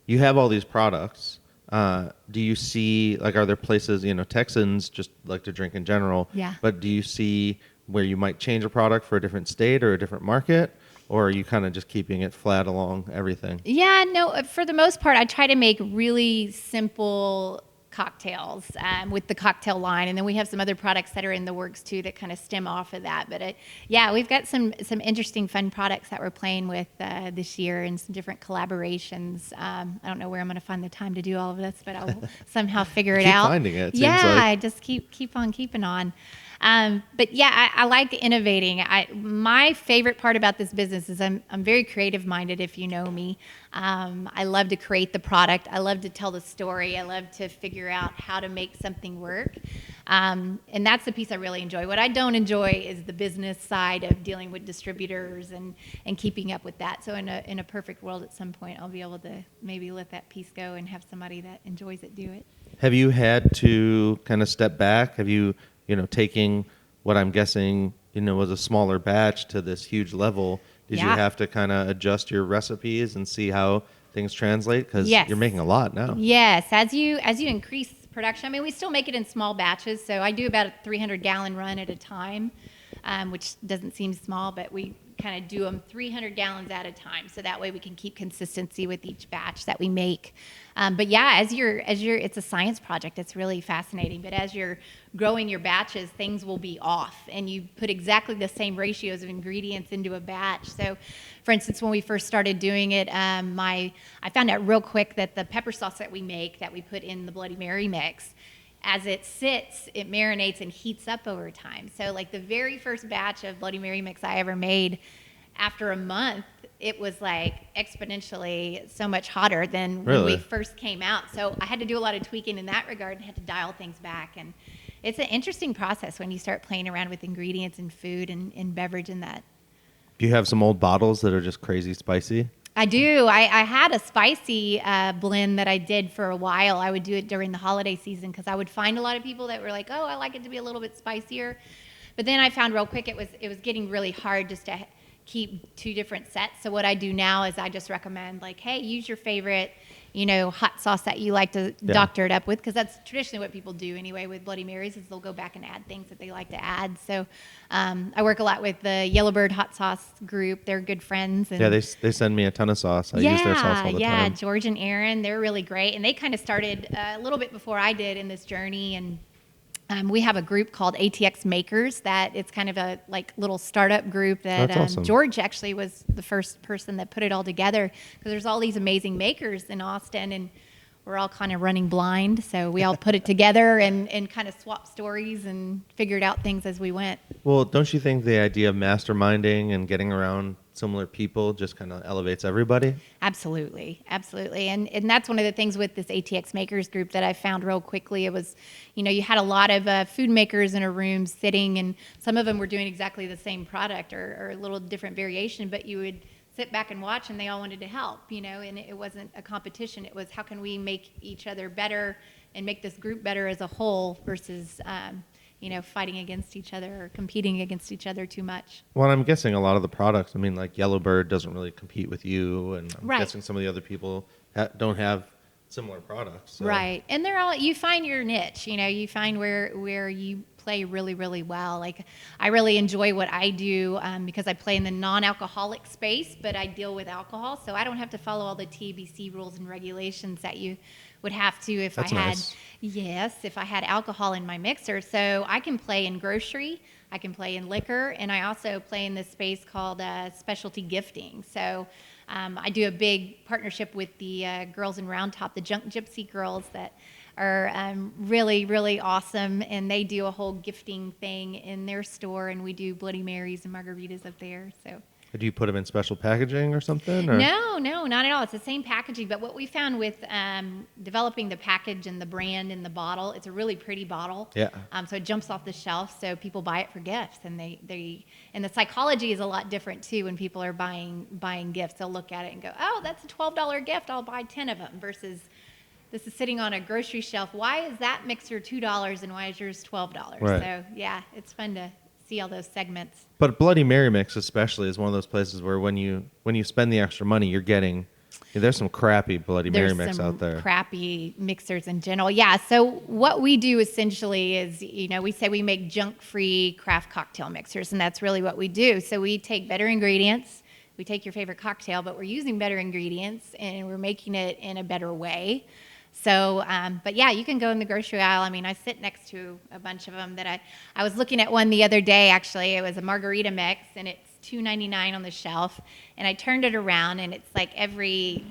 you have all these products. Do you see, like, are there places, Texans just like to drink in general, Yeah. but do you see where you might change a product for a different state or a different market, or are you kind of just keeping it flat along everything? Yeah, no, for the most part, I try to make really simple cocktails with the cocktail line. And then we have some other products that are in the works too that kind of stem off of that. But yeah, we've got some interesting, fun products that we're playing with this year and some different collaborations. I don't know where I'm going to find the time to do all of this, but I'll somehow figure it Keep out. finding it, Yeah, seems like. I just keep on keeping on. But yeah, I like innovating. My favorite part about this business is I'm very creative minded. If you know me, I love to create the product. I love to tell the story. I love to figure out how to make something work. And that's the piece I really enjoy. What I don't enjoy is the business side of dealing with distributors and keeping up with that. So in a perfect world, at some point, I'll be able to maybe let that piece go and have somebody that enjoys it do it. Have you had to kind of step back? Have you, taking what I'm guessing, was a smaller batch to this huge level? Did you Yeah. have to kind of adjust your recipes and see how things translate? Because Yes. you're making a lot now. Yes, as you increase production, I mean, we still make it in small batches. So I do about a 300-gallon run at a time, which doesn't seem small, but we kind of do them 300 gallons at a time. So that way we can keep consistency with each batch that we make. But yeah, as you're, it's a science project. It's really fascinating. But as you're growing your batches, things will be off, and you put exactly the same ratios of ingredients into a batch. So, for instance, when we first started doing it, I found out real quick that the pepper sauce that we make, that we put in the Bloody Mary mix, as it sits, it marinates and heats up over time. So like the very first batch of Bloody Mary mix I ever made, after a month, it was like exponentially so much hotter than when we Really? first came out. So I had to do a lot of tweaking in that regard and had to dial things back. And it's an interesting process when you start playing around with ingredients and food and beverage and that. Do you have some old bottles that are just crazy spicy? I do. I had a spicy blend that I did for a while. I would do it during the holiday season because I would find a lot of people that were like, "Oh, I like it to be a little bit spicier," but then I found real quick it was getting really hard just to keep two different sets. So what I do now is I just recommend like, "Hey, use your favorite, hot sauce that you like to doctor it up with," because that's traditionally what people do anyway with Bloody Marys is they'll go back and add things that they like to add. So I work a lot with the Yellowbird hot sauce group. They're good friends. And Yeah, they send me a ton of sauce. I use their sauce all the time. George and Aaron, they're really great. And they kind of started a little bit before I did in this journey. And we have a group called ATX Makers that it's kind of a like little startup group that That's awesome. George actually was the first person that put it all together because there's all these amazing makers in Austin and we're all kind of running blind. So we all put it together and kind of swapped stories and figured out things as we went. Well, don't you think the idea of masterminding and getting around similar people just kind of elevates everybody? Absolutely. Absolutely. And that's one of the things with this ATX Makers group that I found real quickly. It was, you had a lot of food makers in a room sitting, and some of them were doing exactly the same product or a little different variation, but you would sit back and watch and they all wanted to help, and it wasn't a competition. It was how can we make each other better and make this group better as a whole versus, fighting against each other or competing against each other too much. Well, I'm guessing a lot of the products, I mean, like Yellowbird doesn't really compete with you, and I'm Right. guessing some of the other people don't have similar products. So. Right. And they're all, you find your niche, you find where you play really, really well. Like I really enjoy what I do because I play in the non-alcoholic space, but I deal with alcohol. So I don't have to follow all the TBC rules and regulations that you would have to if That's I had, nice. yes, if I had alcohol in my mixer. So I can play in grocery, I can play in liquor, and I also play in this space called specialty gifting. So I do a big partnership with the girls in Round Top, the Junk Gypsy girls that are really, really awesome, and they do a whole gifting thing in their store, and we do Bloody Marys and margaritas up there. So. Do you put them in special packaging or something? Or? No, not at all. It's the same packaging, but what we found with developing the package and the brand in the bottle, it's a really pretty bottle. Yeah. So it jumps off the shelf, so people buy it for gifts, and they and the psychology is a lot different too. When people are buying gifts, they'll look at it and go, "Oh, that's a $12 gift. I'll buy 10 of them." Versus this is sitting on a grocery shelf. Why is that mixer $2 and why is yours $12? Right. So yeah, it's fun to see all those segments. But Bloody Mary mix especially is one of those places where when you spend the extra money, you're getting Yeah, there's some crappy Bloody Mary mix some out there. crappy mixers in general. Yeah. So what we do essentially is, we say we make junk-free craft cocktail mixers, and that's really what we do. So we take better ingredients. We take your favorite cocktail, but we're using better ingredients, and we're making it in a better way. So, but yeah, you can go in the grocery aisle. I mean, I sit next to a bunch of them that I was looking at one the other day, actually. It was a Margarita mix, and it's $2.99 on the shelf. And I turned it around, and it's like every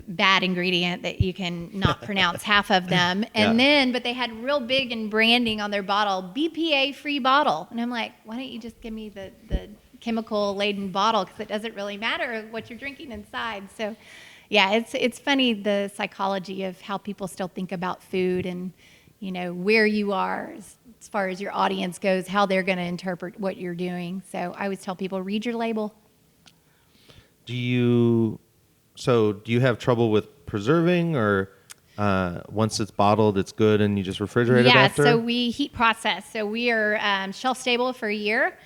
bad ingredient that you can not pronounce, half of them. And but they had real big in branding on their bottle, BPA free bottle. And I'm like, why don't you just give me the chemical laden bottle? Because it doesn't really matter what you're drinking inside. So yeah, it's funny, the psychology of how people still think about food and, where you are as far as your audience goes, how they're going to interpret what you're doing. So I always tell people, read your label. Do you have trouble with preserving, or once it's bottled, it's good and you just refrigerate it after? Yeah, so we heat process. So we are shelf stable for a year.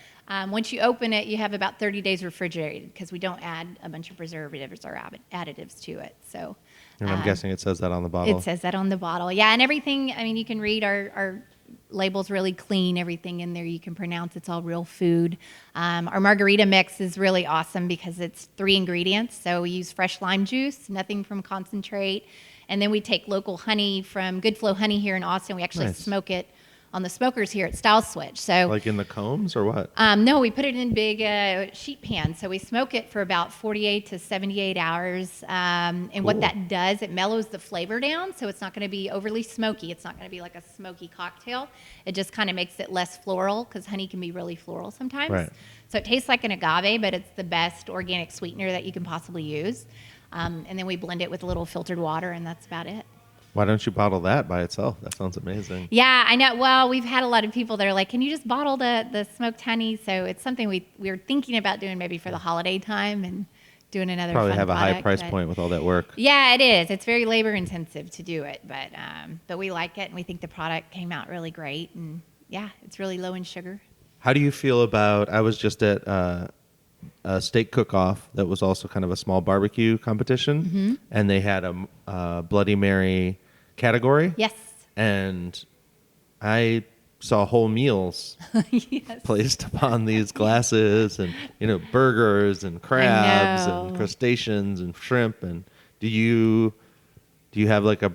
Once you open it, you have about 30 days refrigerated because we don't add a bunch of preservatives or additives to it. So, and I'm guessing it says that on the bottle. It says that on the bottle. Yeah, and everything, I mean, you can read our label's really clean. Everything in there you can pronounce. It's all real food. Our margarita mix is really awesome because it's 3 ingredients. So we use fresh lime juice, nothing from concentrate. And then we take local honey from Good Flow Honey here in Austin. We actually smoke it on the smokers here at Stiles Switch. So, like in the combs or what? No, we put it in big sheet pans. So we smoke it for about 48 to 78 hours. And cool. What that does, it mellows the flavor down. So it's not going to be overly smoky. It's not going to be like a smoky cocktail. It just kind of makes it less floral because honey can be really floral sometimes. Right. So it tastes like an agave, but it's the best organic sweetener that you can possibly use. And then we blend it with a little filtered water, and that's about it. Why don't you bottle that by itself? That sounds amazing. Yeah, I know. Well, we've had a lot of people that are like, can you just bottle the smoked honey? So it's something we're thinking about doing maybe for the holiday time and doing another probably fun have product, a high price point with all that work. Yeah, it is. It's very labor intensive to do it, but we like it, and we think the product came out really great. And yeah, it's really low in sugar. How do you feel about, I was just at a steak cook-off that was also kind of a small barbecue competition, and they had a Bloody Mary category. Yes. And I saw whole meals placed upon these glasses, and burgers and crabs and crustaceans and shrimp. And do you have like a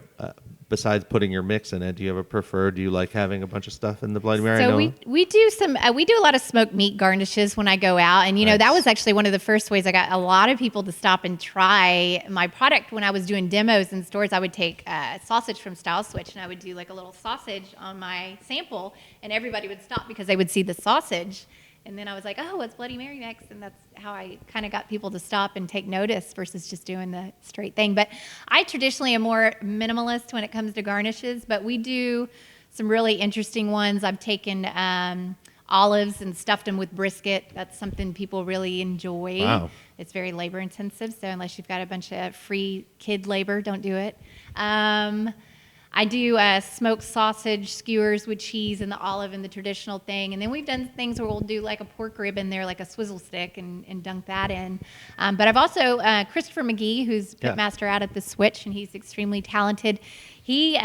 besides putting your mix in it, do you have a preferred? Do you like having a bunch of stuff in the Bloody Mary? So we do we do a lot of smoked meat garnishes when I go out, and nice. That was actually one of the first ways I got a lot of people to stop and try my product. When I was doing demos in stores, I would take sausage from Stiles Switch, and I would do like a little sausage on my sample, and everybody would stop because they would see the sausage. And then I was like, oh, it's Bloody Mary mix. And that's how I kind of got people to stop and take notice versus just doing the straight thing. But I traditionally am more minimalist when it comes to garnishes, but we do some really interesting ones. I've taken olives and stuffed them with brisket. That's something people really enjoy. Wow. It's very labor intensive. So unless you've got a bunch of free kid labor, don't do it. I do smoked sausage skewers with cheese and the olive and the traditional thing. And then we've done things where we'll do like a pork rib in there, like a swizzle stick, and dunk that in. But I've also, Christopher McGee, who's pitmaster out at the Switch, and he's extremely talented. He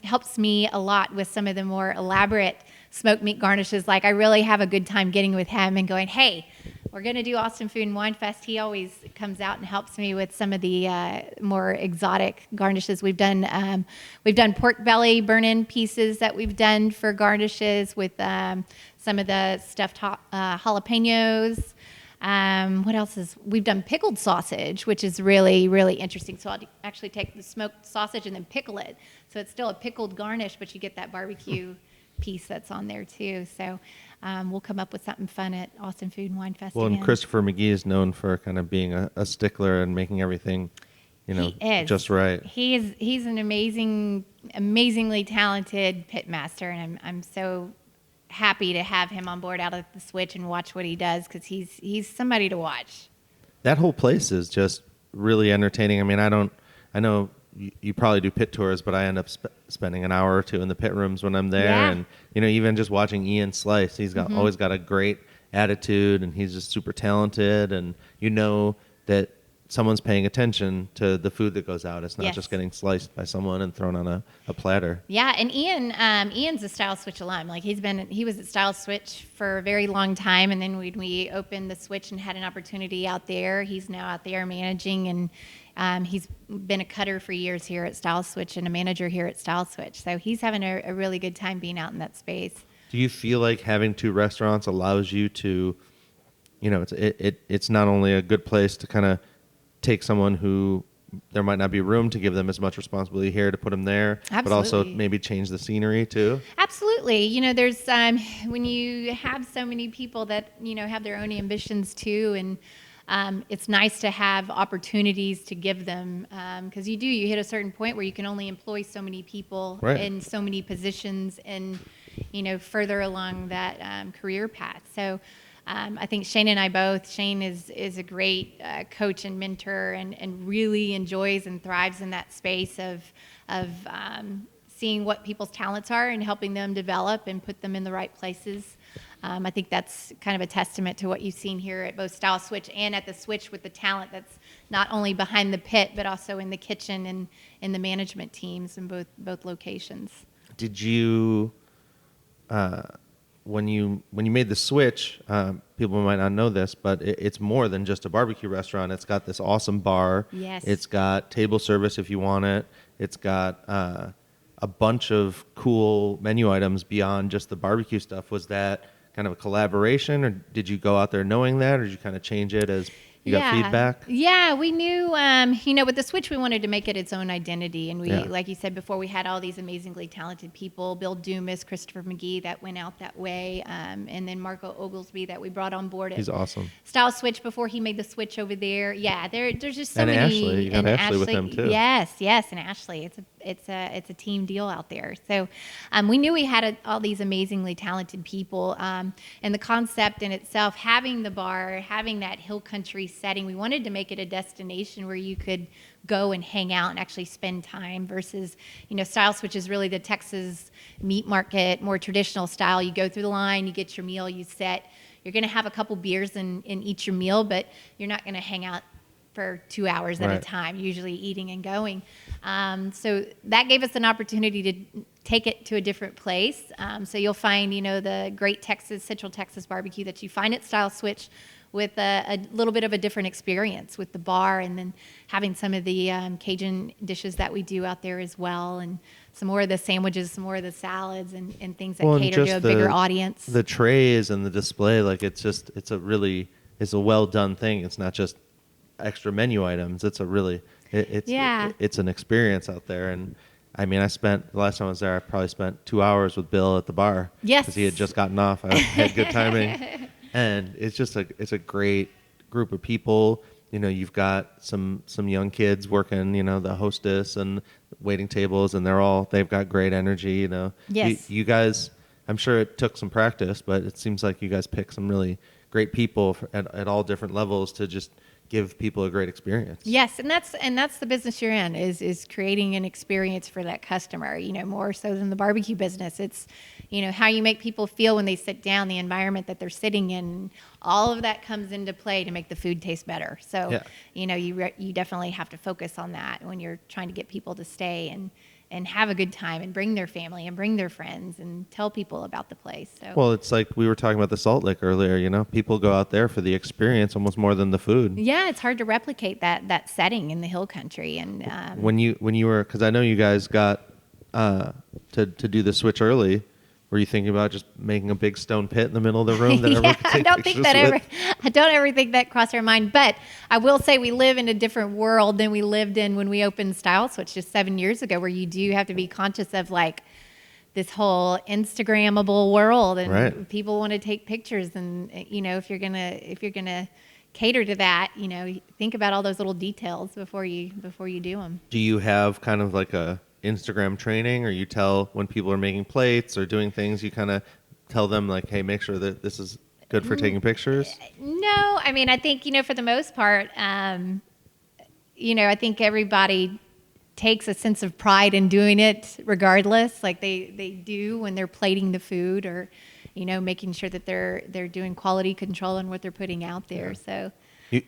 helps me a lot with some of the more elaborate smoked meat garnishes. Like I really have a good time getting with him and going, hey, we're going to do Austin Food and Wine Fest. He always comes out and helps me with some of the more exotic garnishes. We've done pork belly burn-in pieces that we've done for garnishes with some of the stuffed jalapenos. What else we've done pickled sausage, which is really, really interesting. So I'll actually take the smoked sausage and then pickle it. So it's still a pickled garnish, but you get that barbecue piece that's on there too. So we'll come up with something fun at Austin Food and Wine Fest. Well, and Christopher McGee is known for kind of being a stickler and making everything, just right. He's an amazingly talented pitmaster, and I'm so happy to have him on board out at the Switch and watch what he does, because he's somebody to watch. That whole place is just really entertaining. I mean, I know you probably do pit tours, but I end up spending an hour or two in the pit rooms when I'm there. Yeah. And, even just watching Ian Slice, he's always got a great attitude, and he's just super talented. And that someone's paying attention to the food that goes out. It's not Yes. just getting sliced by someone and thrown on a platter. Yeah, and Ian's a Stiles Switch alum. Like he was at Stiles Switch for a very long time, and then when we opened the Switch and had an opportunity out there, he's now out there managing, and he's been a cutter for years here at Stiles Switch and a manager here at Stiles Switch. So he's having a really good time being out in that space. Do you feel like having 2 restaurants allows you to, it's not only a good place to kind of take someone who there might not be room to give them as much responsibility here to put them there, Absolutely. but also maybe change the scenery too? Absolutely. There's when you have so many people that have their own ambitions too, and it's nice to have opportunities to give them, because you hit a certain point where you can only employ so many people Right. in so many positions and further along that career path. So I think Shane and I both. Shane is a great coach and mentor, and really enjoys and thrives in that space of seeing what people's talents are and helping them develop and put them in the right places. I think that's kind of a testament to what you've seen here at both Stiles Switch and at the Switch, with the talent that's not only behind the pit but also in the kitchen and in the management teams in both locations. Did you, when you made the Switch, people might not know this, but it's more than just a barbecue restaurant. It's got this awesome bar. Yes. It's got table service if you want it. It's got a bunch of cool menu items beyond just the barbecue stuff. Was that kind of a collaboration, or did you go out there knowing that, or did you kind of change it as you got feedback? Yeah, we knew, with the Switch, we wanted to make it its own identity. And we, like you said before, we had all these amazingly talented people, Bill Dumas, Christopher McGee, that went out that way. And then Marco Oglesby that we brought on board. He's awesome. Stiles Switch before he made the switch over there. Yeah, there's just so and many. Ashley, you got Ashley with him too. Yes, and Ashley. It's a team deal out there. So we knew we had all these amazingly talented people. And the concept in itself, having the bar, having that hill country setting, we wanted to make it a destination where you could go and hang out and actually spend time versus, Stiles, which is really the Texas meat market, more traditional style. You go through the line, you get your meal, you sit. You're going to have a couple beers and eat your meal, but you're not going to hang out for 2 hours at a time, usually eating and going. So that gave us an opportunity to take it to a different place. So you'll find, the great Central Texas barbecue that you find at Stiles Switch, with a little bit of a different experience with the bar, and then having some of the Cajun dishes that we do out there as well, and some more of the sandwiches, some more of the salads, and things that cater to a bigger audience. The trays and the display, it's a well done thing. It's not just extra menu items. It's it's an experience out there. And I mean, the last time I was there, I probably spent 2 hours with Bill at the bar. Yes. Because he had just gotten off. I had good timing. And it's a great group of people. You've got some young kids working, the hostess and waiting tables, and they've got great energy, Yes. You guys, I'm sure it took some practice, but it seems like you guys pick some really great people at all different levels to just give people a great experience. Yes, and that's the business you're in, is creating an experience for that customer, more so than the barbecue business. It's, how you make people feel when they sit down, the environment that they're sitting in, all of that comes into play to make the food taste better. So, you definitely have to focus on that when you're trying to get people to stay and have a good time and bring their family and bring their friends and tell people about the place. So. Well, it's like we were talking about the Salt Lick earlier, people go out there for the experience almost more than the food. Yeah, it's hard to replicate that setting in the hill country. And when you were, because I know you guys got to do the Switch early, were you thinking about just making a big stone pit in the middle of the room that everyone could take pictures with? I don't ever think that crossed our mind. But I will say we live in a different world than we lived in when we opened Stiles, which just 7 years ago, where you do have to be conscious of this whole Instagrammable world, and people want to take pictures. And if you're gonna cater to that, think about all those little details before you do them. Do you have kind of like a Instagram training, or you tell when people are making plates or doing things, you kind of tell them hey, make sure that this is good for taking pictures? No, I mean, I think, for the most part, I think everybody takes a sense of pride in doing it regardless, like they do when they're plating the food, or, making sure that they're doing quality control on what they're putting out there. So.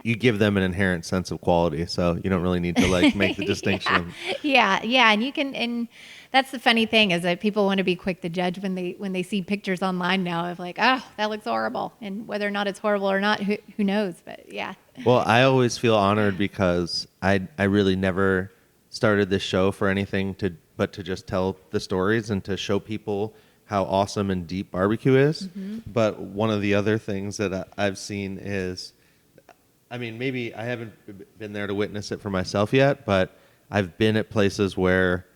You give them an inherent sense of quality, so you don't really need to like make the distinction. Yeah, and you can, and that's the funny thing is that people want to be quick to judge when they see pictures online now of like, oh, that looks horrible, and whether or not it's horrible or not, who knows? But yeah. Well, I always feel honored because I really never started this show for anything but to just tell the stories and to show people how awesome and deep barbecue is. Mm-hmm. But one of the other things that I've seen is, I mean, maybe I haven't been there to witness it for myself yet, but I've been at places where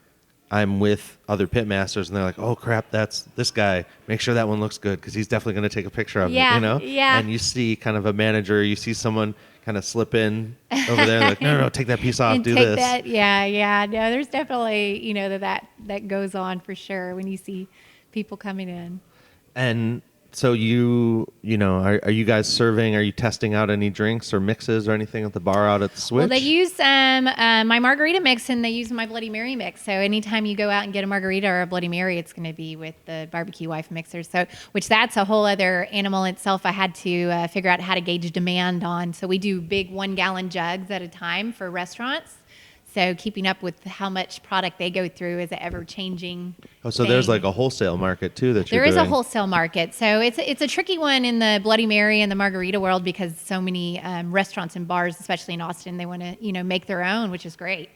I'm with other pit masters and they're like, oh crap, that's this guy. Make sure that one looks good because he's definitely going to take a picture of it, Yeah. And you see kind of a manager, you see someone kind of slip in over there like, no, take that piece off, do this. That, yeah. No, there's definitely, that goes on for sure when you see people coming in. And so are you guys serving, are you testing out any drinks or mixes or anything at the bar out at the Switch? Well, they use my Margarita mix and they use my Bloody Mary mix. So anytime you go out and get a Margarita or a Bloody Mary, it's going to be with the BBQ Wife mixer. So, which that's a whole other animal itself. I had to figure out how to gauge demand on. So we do big 1 gallon jugs at a time for restaurants. So keeping up with how much product they go through is an ever-changing so thing. There's like a wholesale market too that you're doing. There is a wholesale market. So it's a tricky one in the Bloody Mary and the Margarita world because so many restaurants and bars, especially in Austin, they want to make their own, which is great.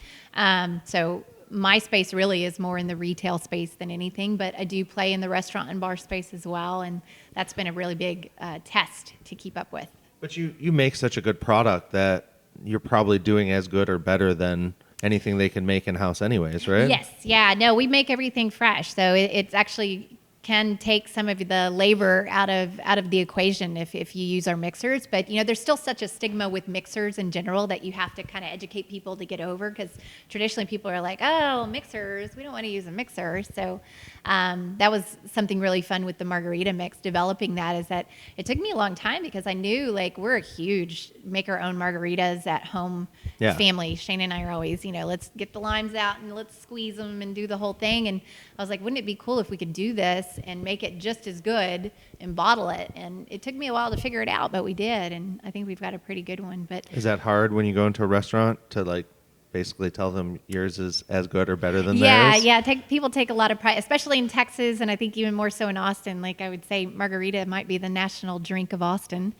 So my space really is more in the retail space than anything, but I do play in the restaurant and bar space as well, and that's been a really big test to keep up with. But you make such a good product that you're probably doing as good or better than anything they can make in-house anyways, right? Yes. Yeah. No, we make everything fresh. So it's actually can take some of the labor out of the equation if you use our mixers. But, there's still such a stigma with mixers in general that you have to kind of educate people to get over because traditionally people are like, oh, mixers, we don't want to use a mixer. So that was something really fun with the Margarita mix, developing that is that it took me a long time because I knew like we're a huge make our own margaritas at home family. Shane and I are always, let's get the limes out and let's squeeze them and do the whole thing. And I was like, wouldn't it be cool if we could do this and make it just as good and bottle it? And it took me a while to figure it out, but we did. And I think we've got a pretty good one. But is that hard when you go into a restaurant to like basically tell them yours is as good or better than theirs? Yeah. People take a lot of pride, especially in Texas, and I think even more so in Austin. Like I would say Margarita might be the national drink of Austin.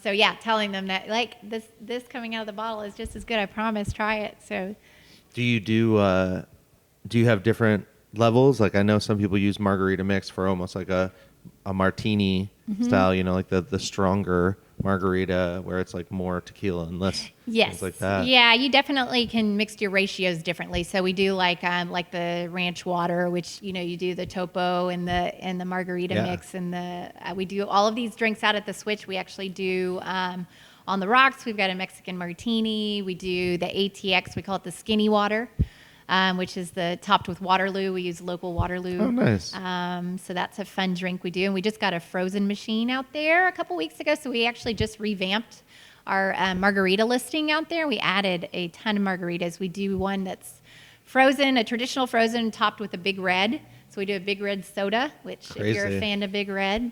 So yeah, telling them that like this coming out of the bottle is just as good. I promise, try it. So do you have different levels? Like I know some people use Margarita mix for almost like a martini style, like the stronger margarita where it's like more tequila and less things like that. Yeah, you definitely can mix your ratios differently. So we do like the ranch water, which you do the topo and the margarita mix, and we do all of these drinks out at the Switch. We actually do on the rocks. We've got a Mexican martini. We do the ATX. We call it the skinny water. Which is the topped with Waterloo. We use local Waterloo. Oh, nice. So that's a fun drink we do. And we just got a frozen machine out there a couple weeks ago. So we actually just revamped our margarita listing out there. We added a ton of margaritas. We do one that's frozen, a traditional frozen topped with a Big Red. So we do a Big Red soda, which Crazy. If you're a fan of Big Red,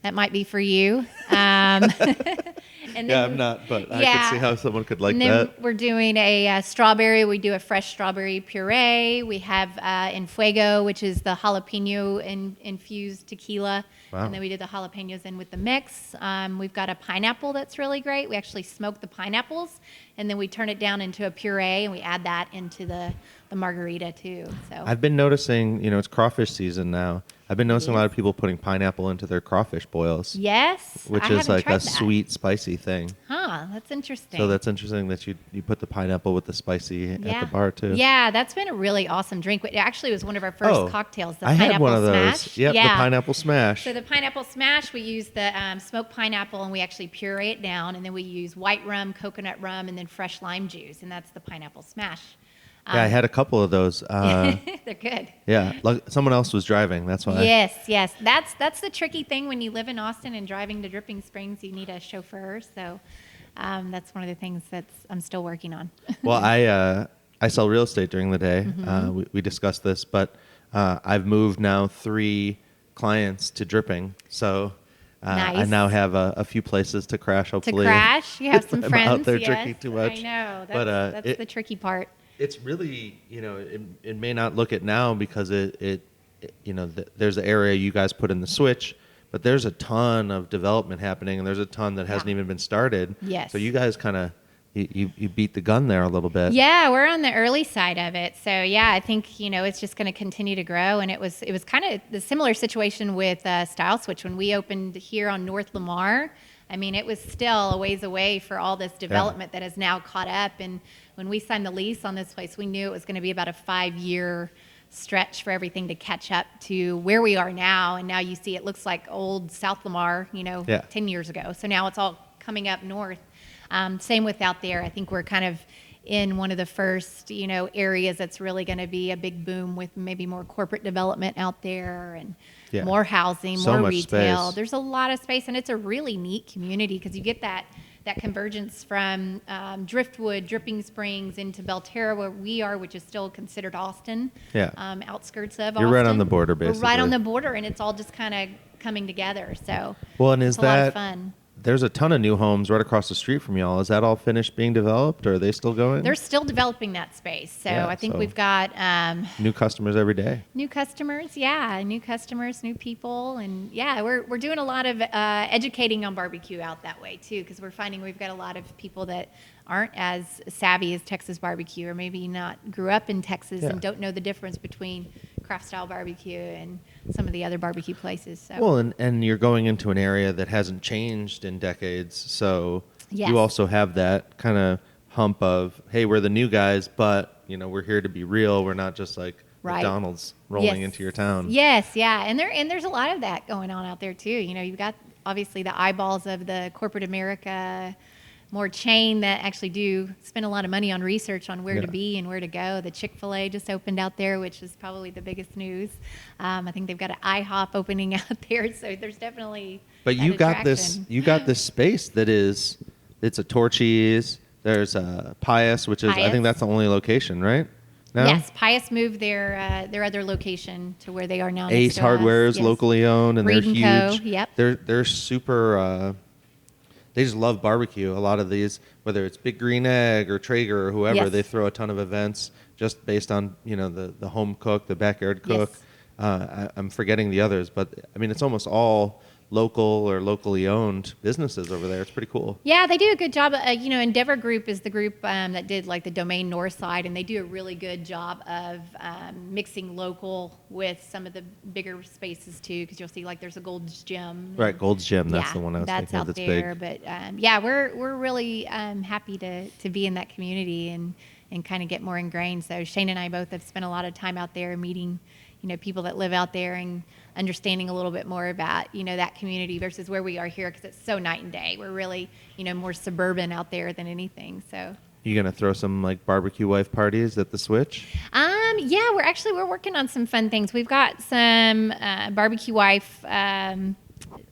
that might be for you. And then, I'm not, but I could see how someone could like and then that. We're doing a strawberry. We do a fresh strawberry puree. We have En Fuego, which is the jalapeno infused tequila. Wow. And then we did the jalapenos in with the mix. We've got a pineapple that's really great. We actually smoke the pineapples, and then we turn it down into a puree, and we add that into the margarita too. So I've been noticing, it's crawfish season now. I've been noticing a lot of people putting pineapple into their crawfish boils. Yes, which I is like tried a that. sweet, spicy thing. Huh, that's interesting. So that's interesting that you put the pineapple with the spicy at the bar too. Yeah, that's been a really awesome drink. It actually was one of our first cocktails, the I pineapple had one of smash. those. Yep, the pineapple smash. So the pineapple smash, we use the smoked pineapple and we actually puree it down, and then we use white rum, coconut rum, and then fresh lime juice, and that's the pineapple smash. Yeah, I had a couple of those. They're good. Yeah, someone else was driving. That's why. Yes. That's the tricky thing when you live in Austin and driving to Dripping Springs. You need a chauffeur. So that's one of the things I'm still working on. Well, I sell real estate during the day. We discussed this, but I've moved now 3 clients to dripping. So I Nice. now have a few places to crash, To hopefully. crash, you have some I'm friends. out there Yes, drinking too much. I know. But, That's the tricky part. It's really, it may not look it now because there's an area you guys put in the switch, but there's a ton of development happening, and there's a ton that hasn't even been started. Yes. So you guys kind of you beat the gun there a little bit. Yeah, we're on the early side of it. So yeah, I think it's just going to continue to grow. And it was kind of the similar situation with Stiles Switch when we opened here on North Lamar. I mean, it was still a ways away for all this development that has now caught up. And when we signed the lease on this place, we knew it was going to be about a 5-year stretch for everything to catch up to where we are now. And now you see it looks like old South Lamar, 10 years ago. So now it's all coming up north. Same with out there. I think we're kind of in one of the first, areas that's really going to be a big boom with maybe more corporate development out there and more housing, so more much retail. space. There's a lot of space, and it's a really neat community because you get that convergence from Driftwood, Dripping Springs into Belterra, where we are, which is still considered Austin. Yeah. Outskirts of You're Austin. right on the border, basically. We're right on the border, and it's all just kind of coming together. So Well, and it's a lot of fun. There's a ton of new homes right across the street from y'all. Is that all finished being developed, or are they still going? They're still developing that space. So Yeah, I think so we've got new customers every day. new customers, new people. And yeah, we're doing a lot of educating on barbecue out that way too, because we're finding we've got a lot of people that aren't as savvy as Texas barbecue, or maybe not grew up in Texas and don't know the difference between craft style barbecue and some of the other barbecue places. So. Well, and you're going into an area that hasn't changed in decades, so Yes. you also have that kind of hump of, hey, we're the new guys, but we're here to be real. We're not just like McDonald's rolling into your town. Yes, yeah, and there's a lot of that going on out there too. You've got obviously the eyeballs of the corporate America, more chain that actually do spend a lot of money on research on where to be and where to go. The Chick-fil-A just opened out there, which is probably the biggest news. I think they've got an IHOP opening out there, so there's definitely. But that you got attraction. this space that is, it's a Torchy's. There's a Pius, which is I Pius. think that's the only location, right? No? Yes, Pius moved their other location to where they are now. Ace next to us. Hardware is Yes. locally owned, and Breed they're and Co. huge. Yep. They're super. They just love barbecue. A lot of these, whether it's Big Green Egg or Traeger or whoever, Yes. they throw a ton of events just based on the home cook, the backyard cook. Yes. I'm forgetting the others, but I mean it's almost all local or locally owned businesses over there. It's pretty cool. Yeah, they do a good job. Endeavor Group is the group that did like the Domain North side, and they do a really good job of mixing local with some of the bigger spaces too. Because you'll see like there's a Gold's Gym. Right, Gold's Gym. That's the one I was that's thinking out of. That's there. big. But we're really happy to be in that community and kind of get more ingrained. So Shane and I both have spent a lot of time out there meeting people that live out there and understanding a little bit more about, that community versus where we are here, because it's so night and day. We're really, more suburban out there than anything. So. You gonna throw some like BBQ Wife parties at the Switch? Yeah, we're working on some fun things. We've got some BBQ Wife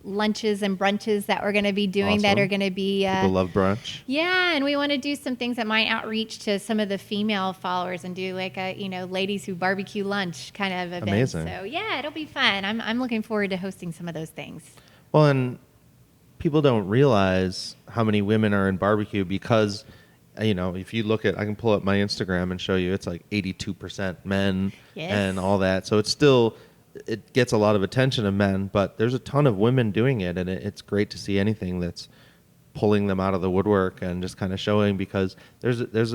lunches and brunches that we're going to be doing that Awesome. are going to be People love brunch. Yeah, and we want to do some things that might outreach to some of the female followers and do like a ladies who barbecue lunch kind of event. Amazing. So yeah, it'll be fun. I'm looking forward to hosting some of those things. Well, and people don't realize how many women are in barbecue because, if you look at, I can pull up my Instagram and show you, it's like 82% men and all that. So it's still, it gets a lot of attention of men, but there's a ton of women doing it, and it's great to see anything that's pulling them out of the woodwork and just kind of showing, because there's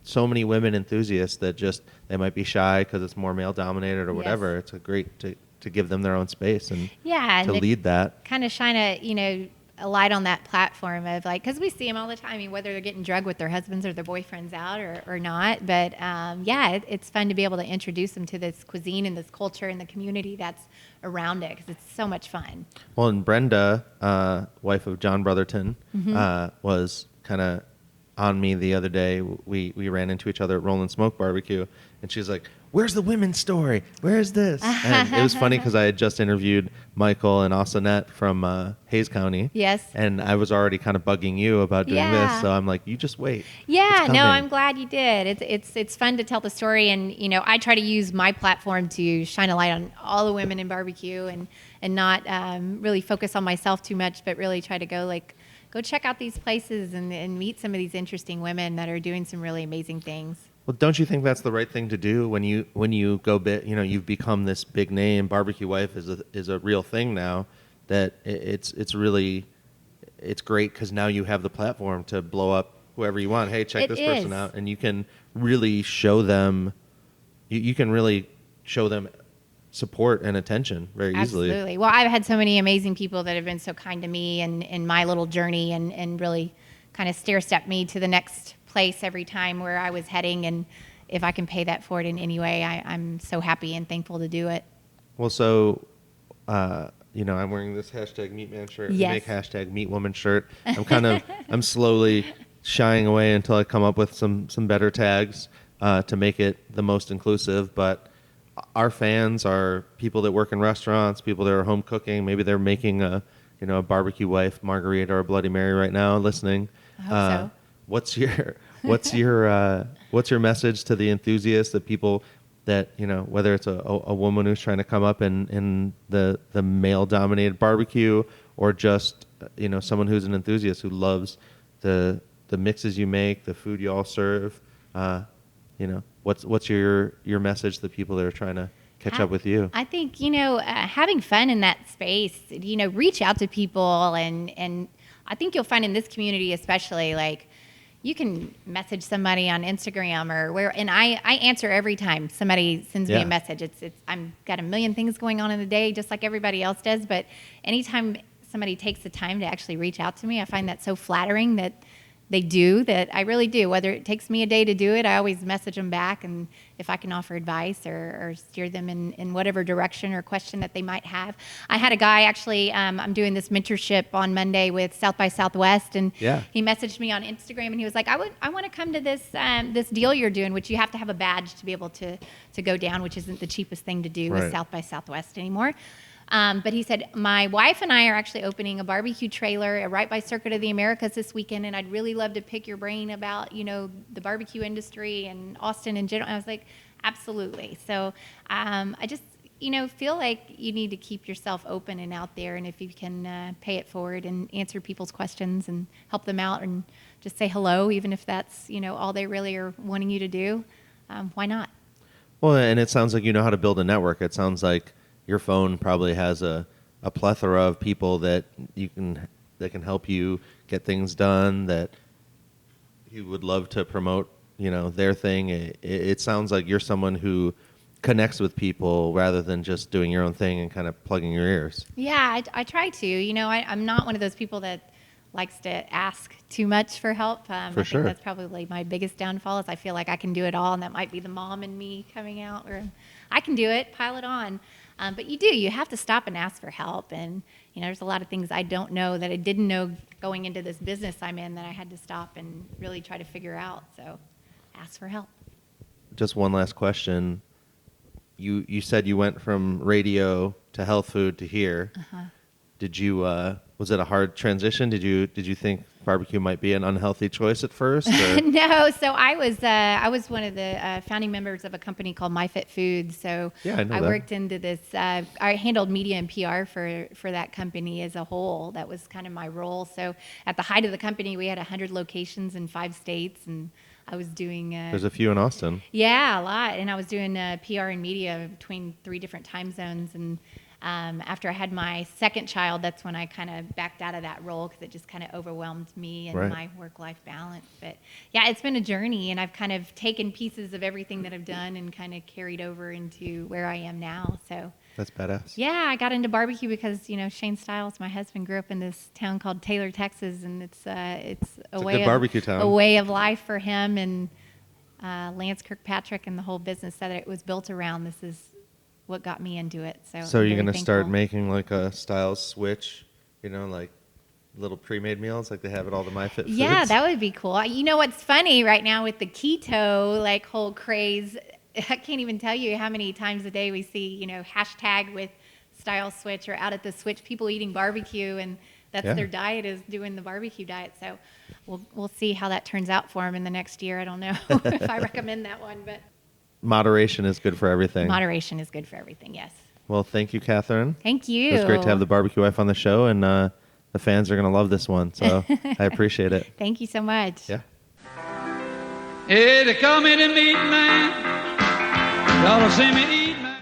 so many women enthusiasts that just, they might be shy because it's more male dominated or whatever. It's a great to give them their own space and to lead that. Kind of shine a light on that platform of like, because we see them all the time, I mean, whether they're getting drugged with their husbands or their boyfriends out or not. But it's fun to be able to introduce them to this cuisine and this culture and the community that's around it, because it's so much fun. Well, and Brenda, wife of John Brotherton, was kind of on me the other day. We ran into each other at Rollin' Smoke Barbecue, and she's like, where's the women's story? Where's this? And it was funny because I had just interviewed Michael and Austinette from Hayes County. Yes. And I was already kind of bugging you about doing this. So I'm like, you just wait. Yeah, no, I'm glad you did. It's fun to tell the story. And, I try to use my platform to shine a light on all the women in barbecue and not really focus on myself too much, but really try to go check out these places and meet some of these interesting women that are doing some really amazing things. Well, don't you think that's the right thing to do when you go big? You've become this big name. BBQ Wife is a real thing now. That it's really great because now you have the platform to blow up whoever you want. Hey, check this person out, and you can really show them. You can really show them support and attention very easily. Absolutely. Well, I've had so many amazing people that have been so kind to me and in my little journey and really kind of stair-step me to the next place every time where I was heading. And if I can pay that forward in any way, I'm so happy and thankful to do it. Well, so, I'm wearing this #MeatMan shirt. Yes. We make #MeatWoman shirt. I'm slowly shying away until I come up with some better tags to make it the most inclusive. But our fans are people that work in restaurants, people that are home cooking. Maybe they're making a BBQ Wife, Margarita, or a Bloody Mary right now listening. I hope so. What's your message to the enthusiasts, the people that whether it's a woman who's trying to come up in the male dominated barbecue, or just someone who's an enthusiast who loves the mixes you make, the food you all serve? What's your message to the people that are trying to catch up with you? I think having fun in that space. Reach out to people, and I think you'll find in this community especially, like, you can message somebody on Instagram or where, and I answer every time somebody sends me a message. I'm got a million things going on in the day, just like everybody else does. But anytime somebody takes the time to actually reach out to me, I find that so flattering that they do, that I really do. Whether it takes me a day to do it, I always message them back, and if I can offer advice or steer them in whatever direction or question that they might have. I had a guy actually, I'm doing this mentorship on Monday with South by Southwest, and he messaged me on Instagram, and he was like, I want to come to this deal you're doing, which you have to have a badge to be able to go down, which isn't the cheapest thing to do with South by Southwest anymore. But he said, my wife and I are actually opening a barbecue trailer right by Circuit of the Americas this weekend, and I'd really love to pick your brain about, the barbecue industry and Austin in general. I was like, absolutely. So I just, feel like you need to keep yourself open and out there, and if you can pay it forward and answer people's questions and help them out and just say hello, even if that's, all they really are wanting you to do, why not? Well, and it sounds like you know how to build a network. It sounds like your phone probably has a plethora of people that can help you get things done, that you would love to promote, their thing. It sounds like you're someone who connects with people rather than just doing your own thing and kind of plugging your ears. Yeah, I try to. I'm not one of those people that likes to ask too much for help. I think that's probably my biggest downfall, is I feel like I can do it all, and that might be the mom in me coming out, or I can do it, pile it on. But you have to stop and ask for help. And, there's a lot of things I don't know that I didn't know going into this business I'm in that I had to stop and really try to figure out. So ask for help. Just one last question. You said you went from radio to health food to here. Uh-huh. Did you, was it a hard transition? Did you think barbecue might be an unhealthy choice at first? Or? No. So I was one of the founding members of a company called MyFit Foods. So I worked into this. I handled media and PR for that company as a whole. That was kind of my role. So at the height of the company, we had 100 locations in 5 states, and I was doing. There's a few in Austin. Yeah, a lot. And I was doing PR and media between 3 different time zones. And after I had my second child, that's when I kind of backed out of that role, because it just kind of overwhelmed me and my work-life balance. But yeah, it's been a journey, and I've kind of taken pieces of everything that I've done and kind of carried over into where I am now. So that's badass. Yeah, I got into barbecue because Shane Stiles, my husband, grew up in this town called Taylor, Texas, and it's a way of barbecue town. A way of life for him, and Lance Kirkpatrick and the whole business that it was built around. This is what got me into it. So you're going to start making like a Stiles switch, like little pre-made meals like they have at all the MyFit Foods? Yeah, that would be cool. What's funny right now with the keto whole craze, I can't even tell you how many times a day we see, hashtag with Stiles Switch or out at the Switch, people eating barbecue, and that's their diet, is doing the barbecue diet. So we'll see how that turns out for them in the next year. I don't know if I recommend that one, but moderation is good for everything. Moderation is good for everything, yes. Well, thank you, Catherine. Thank you. It was great to have the BBQ Wife on the show, and the fans are going to love this one, so I appreciate it. Thank you so much. Yeah. Hey, they call me the meat man. Y'all see me eat.